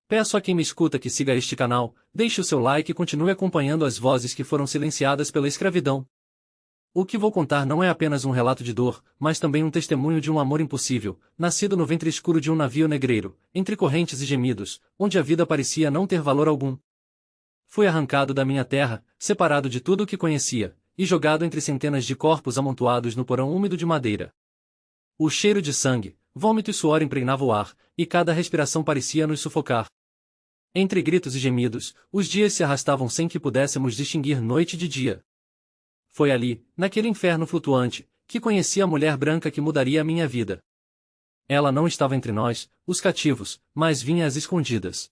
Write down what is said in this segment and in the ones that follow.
Peço a quem me escuta que siga este canal, deixe o seu like e continue acompanhando as vozes que foram silenciadas pela escravidão. O que vou contar não é apenas um relato de dor, mas também um testemunho de um amor impossível, nascido no ventre escuro de um navio negreiro, entre correntes e gemidos, onde a vida parecia não ter valor algum. Fui arrancado da minha terra, separado de tudo o que conhecia, e jogado entre centenas de corpos amontoados no porão úmido de madeira. O cheiro de sangue, vômito e suor impregnava o ar, e cada respiração parecia nos sufocar. Entre gritos e gemidos, os dias se arrastavam sem que pudéssemos distinguir noite de dia. Foi ali, naquele inferno flutuante, que conheci a mulher branca que mudaria a minha vida. Ela não estava entre nós, os cativos, mas vinha às escondidas.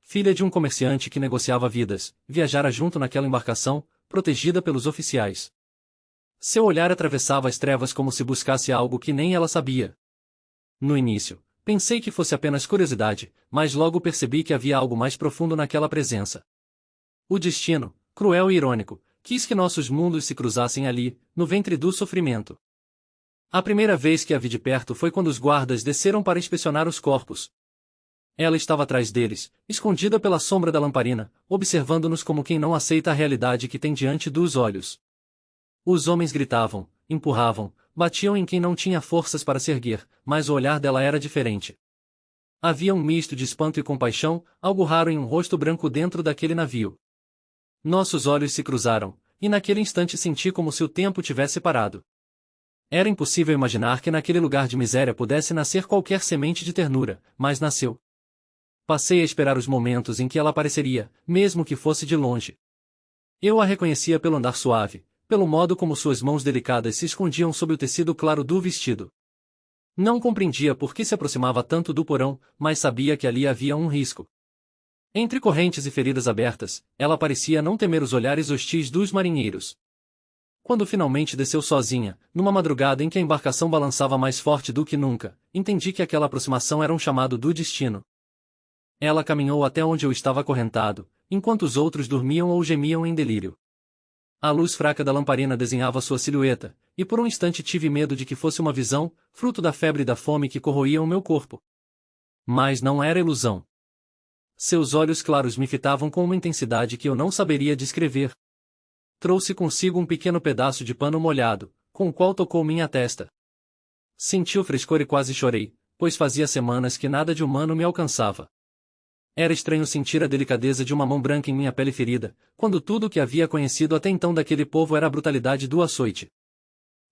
Filha de um comerciante que negociava vidas, viajara junto naquela embarcação, protegida pelos oficiais. Seu olhar atravessava as trevas como se buscasse algo que nem ela sabia. No início, pensei que fosse apenas curiosidade, mas logo percebi que havia algo mais profundo naquela presença. O destino, cruel e irônico, quis que nossos mundos se cruzassem ali, no ventre do sofrimento. A primeira vez que a vi de perto foi quando os guardas desceram para inspecionar os corpos. Ela estava atrás deles, escondida pela sombra da lamparina, observando-nos como quem não aceita a realidade que tem diante dos olhos. Os homens gritavam, empurravam, batiam em quem não tinha forças para se erguer, mas o olhar dela era diferente. Havia um misto de espanto e compaixão, algo raro em um rosto branco dentro daquele navio. Nossos olhos se cruzaram, e naquele instante senti como se o tempo tivesse parado. Era impossível imaginar que naquele lugar de miséria pudesse nascer qualquer semente de ternura, mas nasceu. Passei a esperar os momentos em que ela apareceria, mesmo que fosse de longe. Eu a reconhecia pelo andar suave, pelo modo como suas mãos delicadas se escondiam sob o tecido claro do vestido. Não compreendia por que se aproximava tanto do porão, mas sabia que ali havia um risco. Entre correntes e feridas abertas, ela parecia não temer os olhares hostis dos marinheiros. Quando finalmente desceu sozinha, numa madrugada em que a embarcação balançava mais forte do que nunca, entendi que aquela aproximação era um chamado do destino. Ela caminhou até onde eu estava acorrentado, enquanto os outros dormiam ou gemiam em delírio. A luz fraca da lamparina desenhava sua silhueta, e por um instante tive medo de que fosse uma visão, fruto da febre e da fome que corroíam meu corpo. Mas não era ilusão. Seus olhos claros me fitavam com uma intensidade que eu não saberia descrever. Trouxe consigo um pequeno pedaço de pano molhado, com o qual tocou minha testa. Senti o frescor e quase chorei, pois fazia semanas que nada de humano me alcançava. Era estranho sentir a delicadeza de uma mão branca em minha pele ferida, quando tudo o que havia conhecido até então daquele povo era a brutalidade do açoite.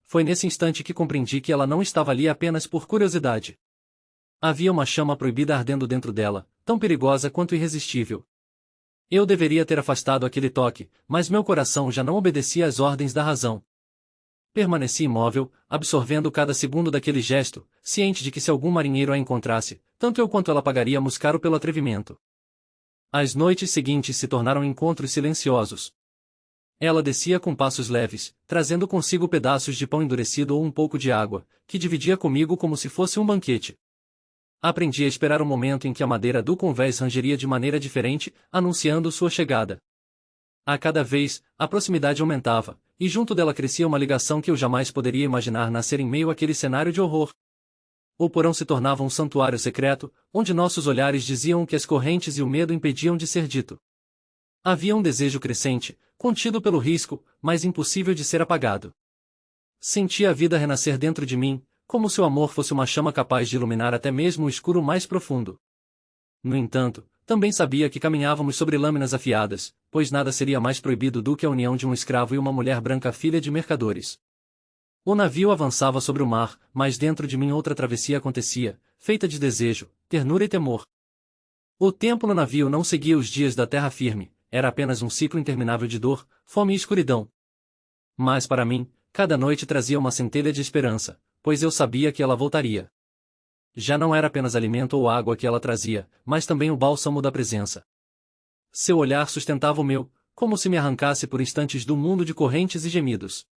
Foi nesse instante que compreendi que ela não estava ali apenas por curiosidade. Havia uma chama proibida ardendo dentro dela, tão perigosa quanto irresistível. Eu deveria ter afastado aquele toque, mas meu coração já não obedecia às ordens da razão. Permaneci imóvel, absorvendo cada segundo daquele gesto, ciente de que se algum marinheiro a encontrasse, tanto eu quanto ela pagaríamos caro pelo atrevimento. As noites seguintes se tornaram encontros silenciosos. Ela descia com passos leves, trazendo consigo pedaços de pão endurecido ou um pouco de água, que dividia comigo como se fosse um banquete. Aprendi a esperar o momento em que a madeira do convés rangeria de maneira diferente, anunciando sua chegada. A cada vez, a proximidade aumentava, e junto dela crescia uma ligação que eu jamais poderia imaginar nascer em meio àquele cenário de horror. O porão se tornava um santuário secreto, onde nossos olhares diziam o que as correntes e o medo impediam de ser dito. Havia um desejo crescente, contido pelo risco, mas impossível de ser apagado. Sentia a vida renascer dentro de mim, como se o amor fosse uma chama capaz de iluminar até mesmo o escuro mais profundo. No entanto, também sabia que caminhávamos sobre lâminas afiadas, pois nada seria mais proibido do que a união de um escravo e uma mulher branca filha de mercadores. O navio avançava sobre o mar, mas dentro de mim outra travessia acontecia, feita de desejo, ternura e temor. O tempo no navio não seguia os dias da terra firme, era apenas um ciclo interminável de dor, fome e escuridão. Mas para mim, cada noite trazia uma centelha de esperança, pois eu sabia que ela voltaria. Já não era apenas alimento ou água que ela trazia, mas também o bálsamo da presença. Seu olhar sustentava o meu, como se me arrancasse por instantes do mundo de correntes e gemidos.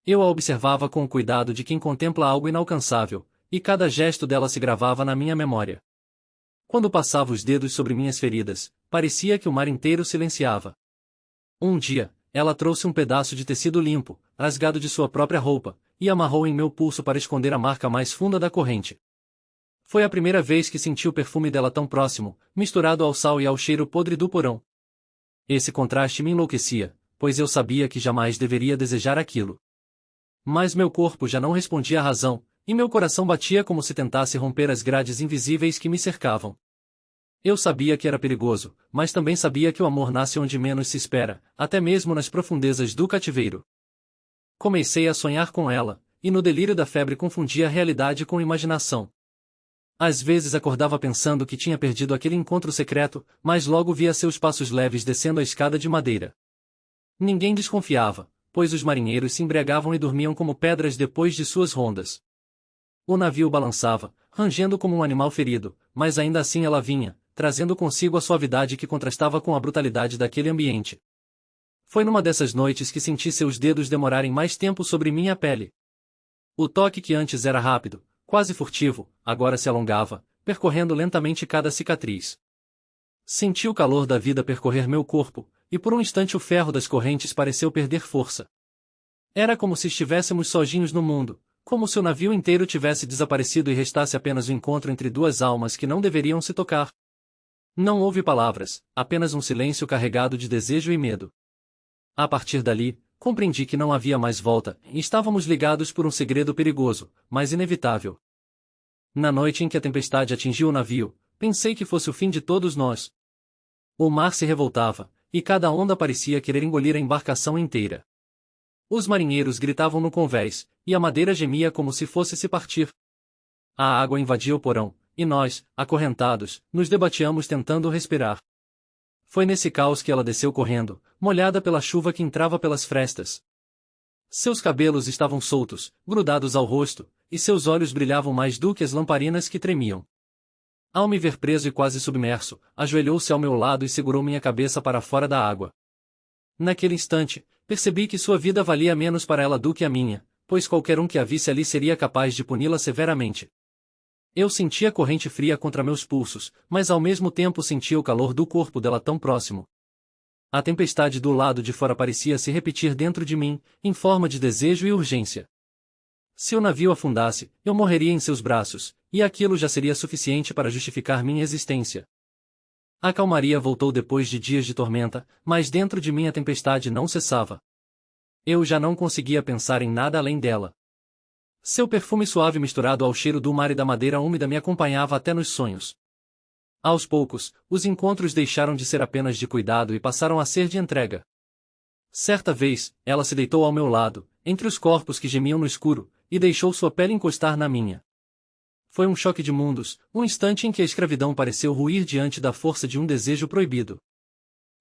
Eu a observava com o cuidado de quem contempla algo inalcançável, e cada gesto dela se gravava na minha memória. Quando passava os dedos sobre minhas feridas, parecia que o mar inteiro silenciava. Um dia, ela trouxe um pedaço de tecido limpo, rasgado de sua própria roupa, e amarrou em meu pulso para esconder a marca mais funda da corrente. Foi a primeira vez que senti o perfume dela tão próximo, misturado ao sal e ao cheiro podre do porão. Esse contraste me enlouquecia, pois eu sabia que jamais deveria desejar aquilo. Mas meu corpo já não respondia à razão, e meu coração batia como se tentasse romper as grades invisíveis que me cercavam. Eu sabia que era perigoso, mas também sabia que o amor nasce onde menos se espera, até mesmo nas profundezas do cativeiro. Comecei a sonhar com ela, e no delírio da febre confundia a realidade com imaginação. Às vezes acordava pensando que tinha perdido aquele encontro secreto, mas logo via seus passos leves descendo a escada de madeira. Ninguém desconfiava, pois os marinheiros se embriagavam e dormiam como pedras depois de suas rondas. O navio balançava, rangendo como um animal ferido, mas ainda assim ela vinha, trazendo consigo a suavidade que contrastava com a brutalidade daquele ambiente. Foi numa dessas noites que senti seus dedos demorarem mais tempo sobre minha pele. O toque que antes era rápido, quase furtivo, agora se alongava, percorrendo lentamente cada cicatriz. Senti o calor da vida percorrer meu corpo, e por um instante o ferro das correntes pareceu perder força. Era como se estivéssemos sozinhos no mundo, como se o navio inteiro tivesse desaparecido e restasse apenas o encontro entre duas almas que não deveriam se tocar. Não houve palavras, apenas um silêncio carregado de desejo e medo. A partir dali, compreendi que não havia mais volta, e estávamos ligados por um segredo perigoso, mas inevitável. Na noite em que a tempestade atingiu o navio, pensei que fosse o fim de todos nós. O mar se revoltava, e cada onda parecia querer engolir a embarcação inteira. Os marinheiros gritavam no convés, e a madeira gemia como se fosse se partir. A água invadia o porão, e nós, acorrentados, nos debatíamos tentando respirar. Foi nesse caos que ela desceu correndo, molhada pela chuva que entrava pelas frestas. Seus cabelos estavam soltos, grudados ao rosto, e seus olhos brilhavam mais do que as lamparinas que tremiam. Ao me ver preso e quase submerso, ajoelhou-se ao meu lado e segurou minha cabeça para fora da água. Naquele instante, percebi que sua vida valia menos para ela do que a minha, pois qualquer um que a visse ali seria capaz de puni-la severamente. Eu sentia a corrente fria contra meus pulsos, mas ao mesmo tempo sentia o calor do corpo dela tão próximo. A tempestade do lado de fora parecia se repetir dentro de mim, em forma de desejo e urgência. Se o navio afundasse, eu morreria em seus braços, e aquilo já seria suficiente para justificar minha existência. A calmaria voltou depois de dias de tormenta, mas dentro de mim a tempestade não cessava. Eu já não conseguia pensar em nada além dela. Seu perfume suave misturado ao cheiro do mar e da madeira úmida me acompanhava até nos sonhos. Aos poucos, os encontros deixaram de ser apenas de cuidado e passaram a ser de entrega. Certa vez, ela se deitou ao meu lado, entre os corpos que gemiam no escuro, e deixou sua pele encostar na minha. Foi um choque de mundos, um instante em que a escravidão pareceu ruir diante da força de um desejo proibido.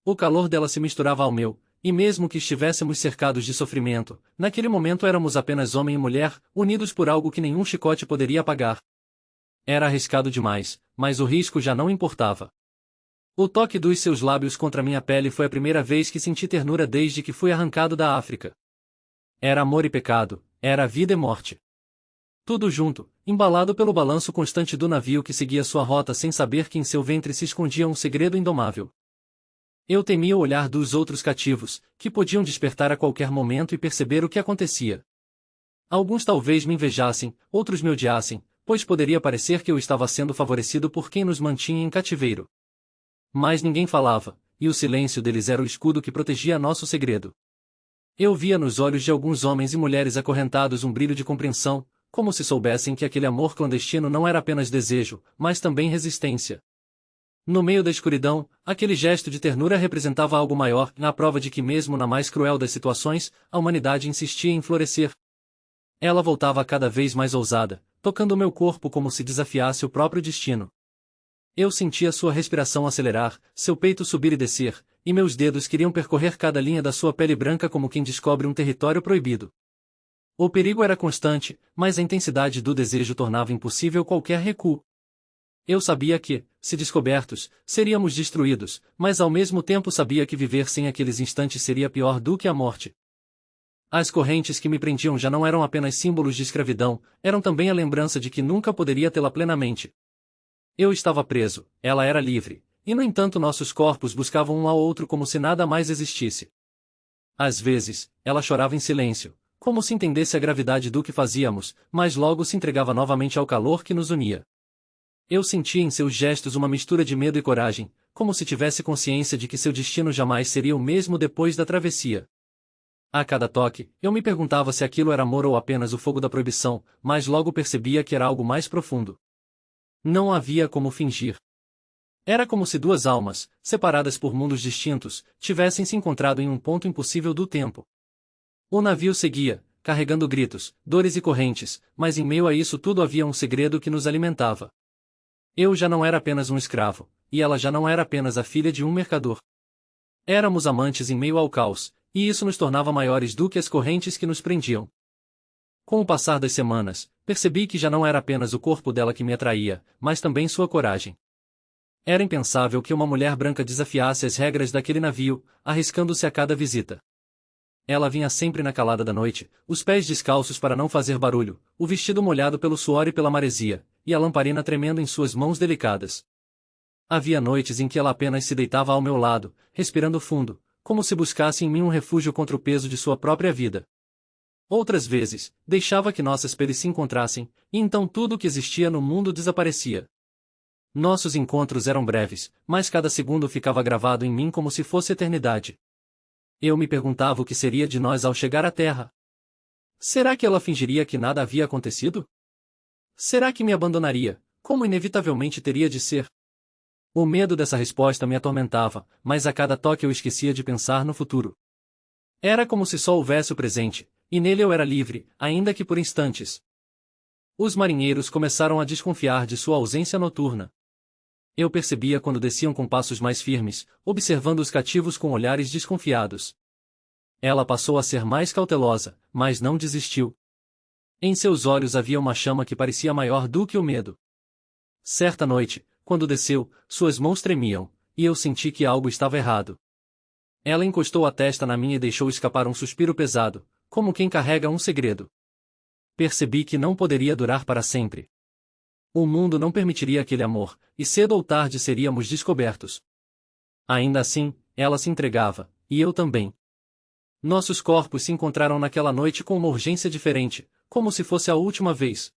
O calor dela se misturava ao meu, e mesmo que estivéssemos cercados de sofrimento, naquele momento éramos apenas homem e mulher, unidos por algo que nenhum chicote poderia apagar. Era arriscado demais, mas o risco já não importava. O toque dos seus lábios contra minha pele foi a primeira vez que senti ternura desde que fui arrancado da África. Era amor e pecado, era vida e morte. Tudo junto, embalado pelo balanço constante do navio que seguia sua rota sem saber que em seu ventre se escondia um segredo indomável. Eu temia o olhar dos outros cativos, que podiam despertar a qualquer momento e perceber o que acontecia. Alguns talvez me invejassem, outros me odiassem, pois poderia parecer que eu estava sendo favorecido por quem nos mantinha em cativeiro. Mas ninguém falava, e o silêncio deles era o escudo que protegia nosso segredo. Eu via nos olhos de alguns homens e mulheres acorrentados um brilho de compreensão, como se soubessem que aquele amor clandestino não era apenas desejo, mas também resistência. No meio da escuridão, aquele gesto de ternura representava algo maior, na prova de que mesmo na mais cruel das situações, a humanidade insistia em florescer. Ela voltava cada vez mais ousada, tocando meu corpo como se desafiasse o próprio destino. Eu sentia sua respiração acelerar, seu peito subir e descer, e meus dedos queriam percorrer cada linha da sua pele branca como quem descobre um território proibido. O perigo era constante, mas a intensidade do desejo tornava impossível qualquer recuo. Eu sabia que, se descobertos, seríamos destruídos, mas ao mesmo tempo sabia que viver sem aqueles instantes seria pior do que a morte. As correntes que me prendiam já não eram apenas símbolos de escravidão, eram também a lembrança de que nunca poderia tê-la plenamente. Eu estava preso, ela era livre, e no entanto nossos corpos buscavam um ao outro como se nada mais existisse. Às vezes, ela chorava em silêncio, como se entendesse a gravidade do que fazíamos, mas logo se entregava novamente ao calor que nos unia. Eu sentia em seus gestos uma mistura de medo e coragem, como se tivesse consciência de que seu destino jamais seria o mesmo depois da travessia. A cada toque, eu me perguntava se aquilo era amor ou apenas o fogo da proibição, mas logo percebia que era algo mais profundo. Não havia como fingir. Era como se duas almas, separadas por mundos distintos, tivessem se encontrado em um ponto impossível do tempo. O navio seguia, carregando gritos, dores e correntes, mas em meio a isso tudo havia um segredo que nos alimentava. Eu já não era apenas um escravo, e ela já não era apenas a filha de um mercador. Éramos amantes em meio ao caos, e isso nos tornava maiores do que as correntes que nos prendiam. Com o passar das semanas, percebi que já não era apenas o corpo dela que me atraía, mas também sua coragem. Era impensável que uma mulher branca desafiasse as regras daquele navio, arriscando-se a cada visita. Ela vinha sempre na calada da noite, os pés descalços para não fazer barulho, o vestido molhado pelo suor e pela maresia, e a lamparina tremendo em suas mãos delicadas. Havia noites em que ela apenas se deitava ao meu lado, respirando fundo, como se buscasse em mim um refúgio contra o peso de sua própria vida. Outras vezes, deixava que nossas peles se encontrassem, e então tudo o que existia no mundo desaparecia. Nossos encontros eram breves, mas cada segundo ficava gravado em mim como se fosse eternidade. Eu me perguntava o que seria de nós ao chegar à Terra. Será que ela fingiria que nada havia acontecido? Será que me abandonaria, como inevitavelmente teria de ser? O medo dessa resposta me atormentava, mas a cada toque eu esquecia de pensar no futuro. Era como se só houvesse o presente, e nele eu era livre, ainda que por instantes. Os marinheiros começaram a desconfiar de sua ausência noturna. Eu percebia quando desciam com passos mais firmes, observando os cativos com olhares desconfiados. Ela passou a ser mais cautelosa, mas não desistiu. Em seus olhos havia uma chama que parecia maior do que o medo. Certa noite, quando desceu, suas mãos tremiam, e eu senti que algo estava errado. Ela encostou a testa na minha e deixou escapar um suspiro pesado, como quem carrega um segredo. Percebi que não poderia durar para sempre. O mundo não permitiria aquele amor, e cedo ou tarde seríamos descobertos. Ainda assim, ela se entregava, e eu também. Nossos corpos se encontraram naquela noite com uma urgência diferente, como se fosse a última vez.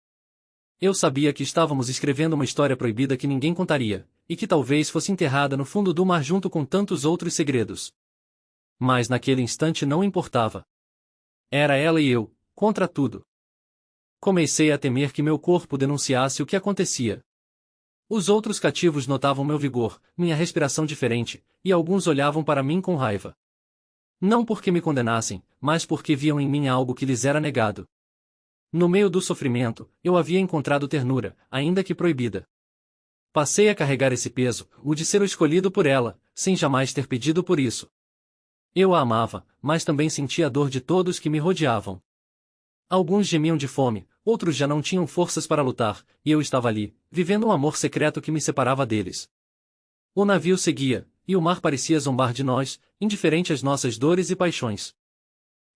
Eu sabia que estávamos escrevendo uma história proibida que ninguém contaria, e que talvez fosse enterrada no fundo do mar junto com tantos outros segredos. Mas naquele instante não importava. Era ela e eu, contra tudo. Comecei a temer que meu corpo denunciasse o que acontecia. Os outros cativos notavam meu vigor, minha respiração diferente, e alguns olhavam para mim com raiva. Não porque me condenassem, mas porque viam em mim algo que lhes era negado. No meio do sofrimento, eu havia encontrado ternura, ainda que proibida. Passei a carregar esse peso, o de ser o escolhido por ela, sem jamais ter pedido por isso. Eu a amava, mas também sentia a dor de todos que me rodeavam. Alguns gemiam de fome, outros já não tinham forças para lutar, e eu estava ali, vivendo um amor secreto que me separava deles. O navio seguia, e o mar parecia zombar de nós, indiferente às nossas dores e paixões.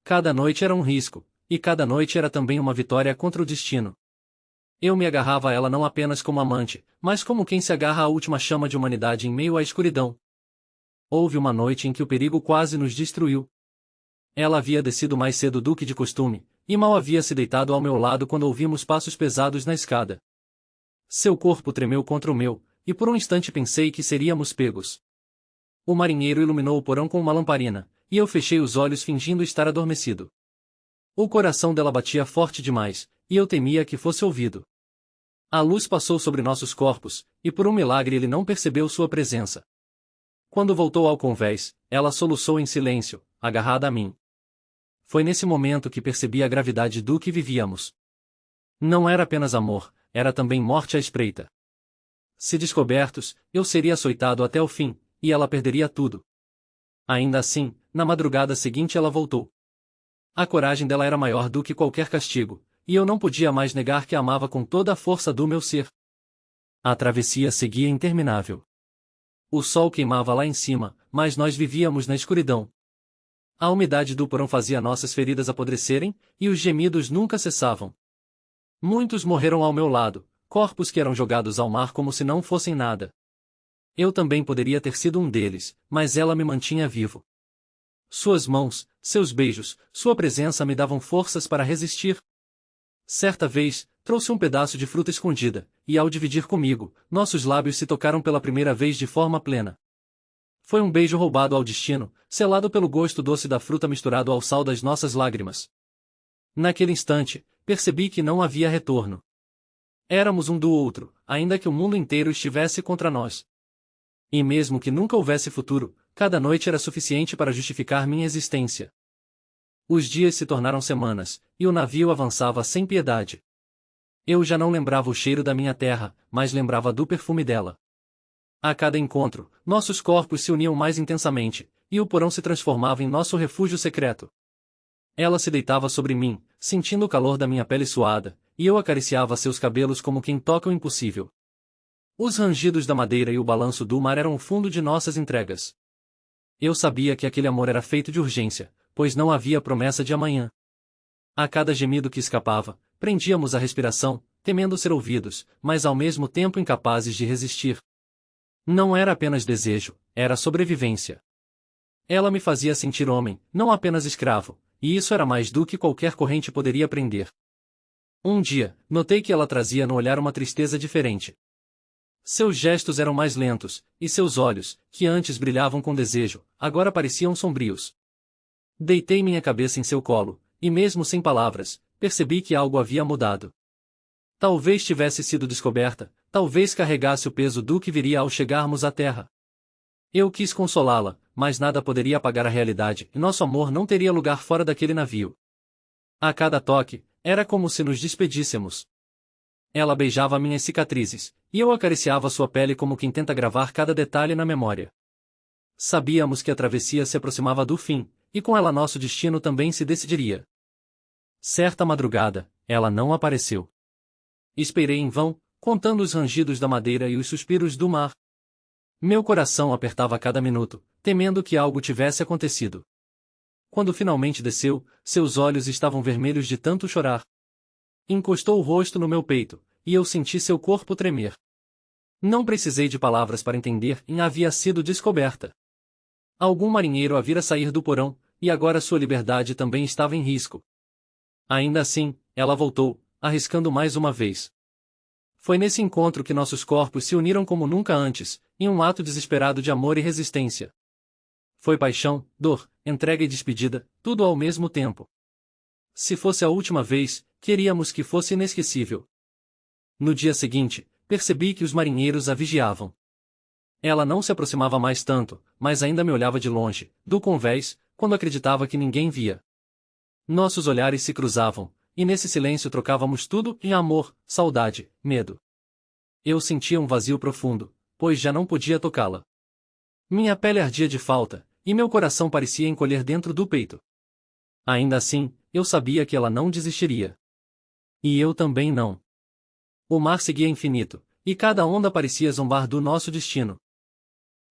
Cada noite era um risco, e cada noite era também uma vitória contra o destino. Eu me agarrava a ela não apenas como amante, mas como quem se agarra à última chama de humanidade em meio à escuridão. Houve uma noite em que o perigo quase nos destruiu. Ela havia descido mais cedo do que de costume, e mal havia se deitado ao meu lado quando ouvimos passos pesados na escada. Seu corpo tremeu contra o meu, e por um instante pensei que seríamos pegos. O marinheiro iluminou o porão com uma lamparina, e eu fechei os olhos fingindo estar adormecido. O coração dela batia forte demais, e eu temia que fosse ouvido. A luz passou sobre nossos corpos, e por um milagre ele não percebeu sua presença. Quando voltou ao convés, ela soluçou em silêncio, agarrada a mim. Foi nesse momento que percebi a gravidade do que vivíamos. Não era apenas amor, era também morte à espreita. Se descobertos, eu seria açoitado até o fim, e ela perderia tudo. Ainda assim, na madrugada seguinte ela voltou. A coragem dela era maior do que qualquer castigo, e eu não podia mais negar que a amava com toda a força do meu ser. A travessia seguia interminável. O sol queimava lá em cima, mas nós vivíamos na escuridão. A umidade do porão fazia nossas feridas apodrecerem, e os gemidos nunca cessavam. Muitos morreram ao meu lado, corpos que eram jogados ao mar como se não fossem nada. Eu também poderia ter sido um deles, mas ela me mantinha vivo. Suas mãos, seus beijos, sua presença me davam forças para resistir. Certa vez, trouxe um pedaço de fruta escondida, e ao dividir comigo, nossos lábios se tocaram pela primeira vez de forma plena. Foi um beijo roubado ao destino, selado pelo gosto doce da fruta misturado ao sal das nossas lágrimas. Naquele instante, percebi que não havia retorno. Éramos um do outro, ainda que o mundo inteiro estivesse contra nós. E mesmo que nunca houvesse futuro, cada noite era suficiente para justificar minha existência. Os dias se tornaram semanas, e o navio avançava sem piedade. Eu já não lembrava o cheiro da minha terra, mas lembrava do perfume dela. A cada encontro, nossos corpos se uniam mais intensamente, e o porão se transformava em nosso refúgio secreto. Ela se deitava sobre mim, sentindo o calor da minha pele suada, e eu acariciava seus cabelos como quem toca o impossível. Os rangidos da madeira e o balanço do mar eram o fundo de nossas entregas. Eu sabia que aquele amor era feito de urgência, pois não havia promessa de amanhã. A cada gemido que escapava, prendíamos a respiração, temendo ser ouvidos, mas ao mesmo tempo incapazes de resistir. Não era apenas desejo, era sobrevivência. Ela me fazia sentir homem, não apenas escravo, e isso era mais do que qualquer corrente poderia prender. Um dia, notei que ela trazia no olhar uma tristeza diferente. Seus gestos eram mais lentos, e seus olhos, que antes brilhavam com desejo, agora pareciam sombrios. Deitei minha cabeça em seu colo, e mesmo sem palavras, percebi que algo havia mudado. Talvez tivesse sido descoberta, talvez carregasse o peso do que viria ao chegarmos à terra. Eu quis consolá-la, mas nada poderia apagar a realidade, e nosso amor não teria lugar fora daquele navio. A cada toque, era como se nos despedíssemos. Ela beijava minhas cicatrizes, e eu acariciava sua pele como quem tenta gravar cada detalhe na memória. Sabíamos que a travessia se aproximava do fim, e com ela nosso destino também se decidiria. Certa madrugada, ela não apareceu. Esperei em vão, contando os rangidos da madeira e os suspiros do mar. Meu coração apertava a cada minuto, temendo que algo tivesse acontecido. Quando finalmente desceu, seus olhos estavam vermelhos de tanto chorar. Encostou o rosto no meu peito, e eu senti seu corpo tremer. Não precisei de palavras para entender que havia sido descoberta. Algum marinheiro a vira sair do porão, e agora sua liberdade também estava em risco. Ainda assim, ela voltou, arriscando mais uma vez. Foi nesse encontro que nossos corpos se uniram como nunca antes, em um ato desesperado de amor e resistência. Foi paixão, dor, entrega e despedida, tudo ao mesmo tempo. Se fosse a última vez, queríamos que fosse inesquecível. No dia seguinte, percebi que os marinheiros a vigiavam. Ela não se aproximava mais tanto, mas ainda me olhava de longe, do convés, quando acreditava que ninguém via. Nossos olhares se cruzavam, e nesse silêncio trocávamos tudo em amor, saudade, medo. Eu sentia um vazio profundo, pois já não podia tocá-la. Minha pele ardia de falta, e meu coração parecia encolher dentro do peito. Ainda assim, eu sabia que ela não desistiria. E eu também não. O mar seguia infinito, e cada onda parecia zombar do nosso destino.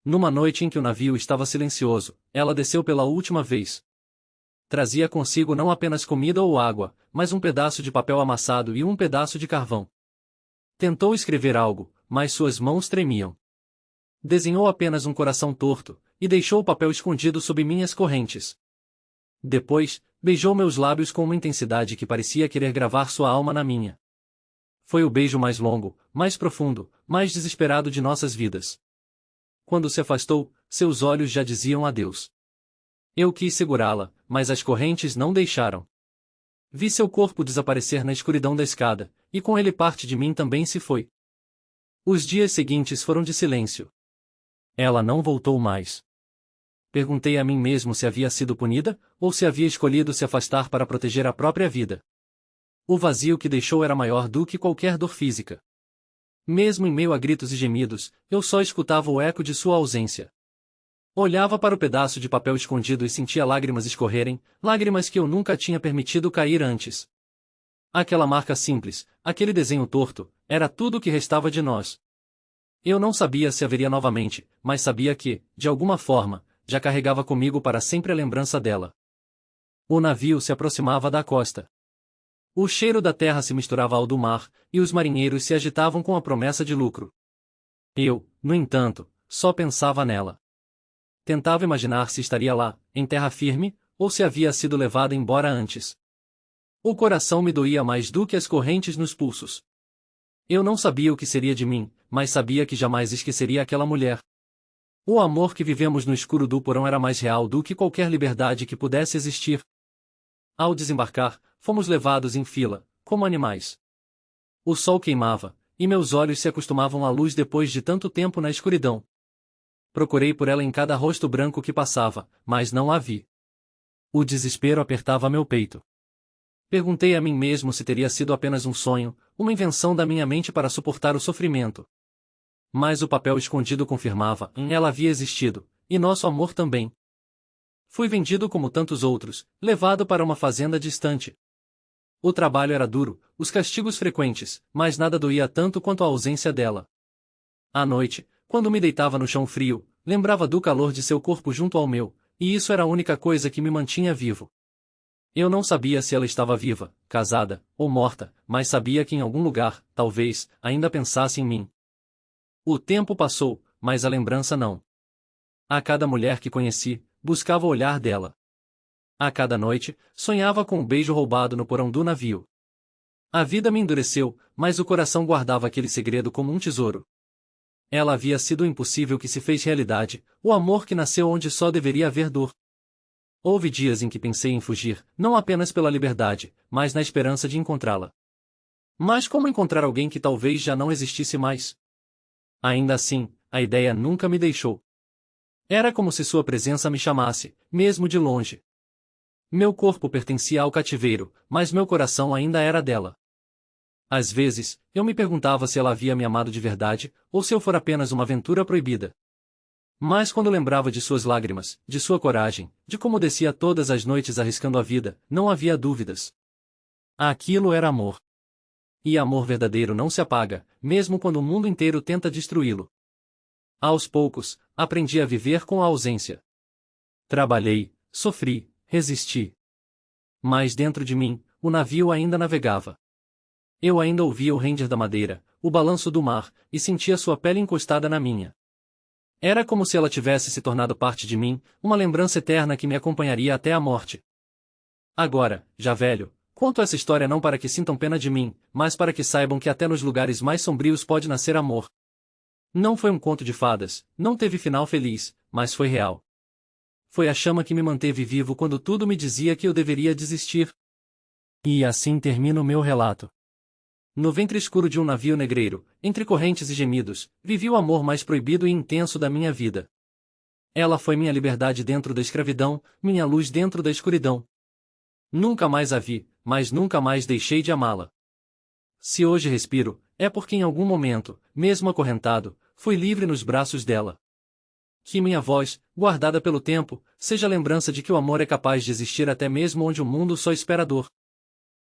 Numa noite em que o navio estava silencioso, ela desceu pela última vez. Trazia consigo não apenas comida ou água, mas um pedaço de papel amassado e um pedaço de carvão. Tentou escrever algo, mas suas mãos tremiam. Desenhou apenas um coração torto, e deixou o papel escondido sob minhas correntes. Depois, beijou meus lábios com uma intensidade que parecia querer gravar sua alma na minha. Foi o beijo mais longo, mais profundo, mais desesperado de nossas vidas. Quando se afastou, seus olhos já diziam adeus. Eu quis segurá-la, mas as correntes não deixaram. Vi seu corpo desaparecer na escuridão da escada, e com ele parte de mim também se foi. Os dias seguintes foram de silêncio. Ela não voltou mais. Perguntei a mim mesmo se havia sido punida, ou se havia escolhido se afastar para proteger a própria vida. O vazio que deixou era maior do que qualquer dor física. Mesmo em meio a gritos e gemidos, eu só escutava o eco de sua ausência. Olhava para o pedaço de papel escondido e sentia lágrimas escorrerem, lágrimas que eu nunca tinha permitido cair antes. Aquela marca simples, aquele desenho torto, era tudo o que restava de nós. Eu não sabia se haveria novamente, mas sabia que, de alguma forma, já carregava comigo para sempre a lembrança dela. O navio se aproximava da costa. O cheiro da terra se misturava ao do mar, e os marinheiros se agitavam com a promessa de lucro. Eu, no entanto, só pensava nela. Tentava imaginar se estaria lá, em terra firme, ou se havia sido levada embora antes. O coração me doía mais do que as correntes nos pulsos. Eu não sabia o que seria de mim, mas sabia que jamais esqueceria aquela mulher. O amor que vivemos no escuro do porão era mais real do que qualquer liberdade que pudesse existir. Ao desembarcar, fomos levados em fila, como animais. O sol queimava, e meus olhos se acostumavam à luz depois de tanto tempo na escuridão. Procurei por ela em cada rosto branco que passava, mas não a vi. O desespero apertava meu peito. Perguntei a mim mesmo se teria sido apenas um sonho, uma invenção da minha mente para suportar o sofrimento. Mas o papel escondido confirmava, ela havia existido, e nosso amor também. Fui vendido como tantos outros, levado para uma fazenda distante. O trabalho era duro, os castigos frequentes, mas nada doía tanto quanto a ausência dela. À noite, quando me deitava no chão frio, lembrava do calor de seu corpo junto ao meu, e isso era a única coisa que me mantinha vivo. Eu não sabia se ela estava viva, casada, ou morta, mas sabia que em algum lugar, talvez, ainda pensasse em mim. O tempo passou, mas a lembrança não. A cada mulher que conheci, buscava o olhar dela. A cada noite, sonhava com um beijo roubado no porão do navio. A vida me endureceu, mas o coração guardava aquele segredo como um tesouro. Ela havia sido o impossível que se fez realidade, o amor que nasceu onde só deveria haver dor. Houve dias em que pensei em fugir, não apenas pela liberdade, mas na esperança de encontrá-la. Mas como encontrar alguém que talvez já não existisse mais? Ainda assim, a ideia nunca me deixou. Era como se sua presença me chamasse, mesmo de longe. Meu corpo pertencia ao cativeiro, mas meu coração ainda era dela. Às vezes, eu me perguntava se ela havia me amado de verdade, ou se eu fora apenas uma aventura proibida. Mas quando lembrava de suas lágrimas, de sua coragem, de como descia todas as noites arriscando a vida, não havia dúvidas. Aquilo era amor. E amor verdadeiro não se apaga, mesmo quando o mundo inteiro tenta destruí-lo. Aos poucos, aprendi a viver com a ausência. Trabalhei, sofri, resisti. Mas dentro de mim, o navio ainda navegava. Eu ainda ouvia o render da madeira, o balanço do mar, e sentia sua pele encostada na minha. Era como se ela tivesse se tornado parte de mim, uma lembrança eterna que me acompanharia até a morte. Agora, já velho, conto essa história não para que sintam pena de mim, mas para que saibam que até nos lugares mais sombrios pode nascer amor. Não foi um conto de fadas, não teve final feliz, mas foi real. Foi a chama que me manteve vivo quando tudo me dizia que eu deveria desistir. E assim termina o meu relato. No ventre escuro de um navio negreiro, entre correntes e gemidos, vivi o amor mais proibido e intenso da minha vida. Ela foi minha liberdade dentro da escravidão, minha luz dentro da escuridão. Nunca mais a vi, mas nunca mais deixei de amá-la. Se hoje respiro, é porque em algum momento, mesmo acorrentado, fui livre nos braços dela. Que minha voz, guardada pelo tempo, seja a lembrança de que o amor é capaz de existir até mesmo onde o mundo só espera dor.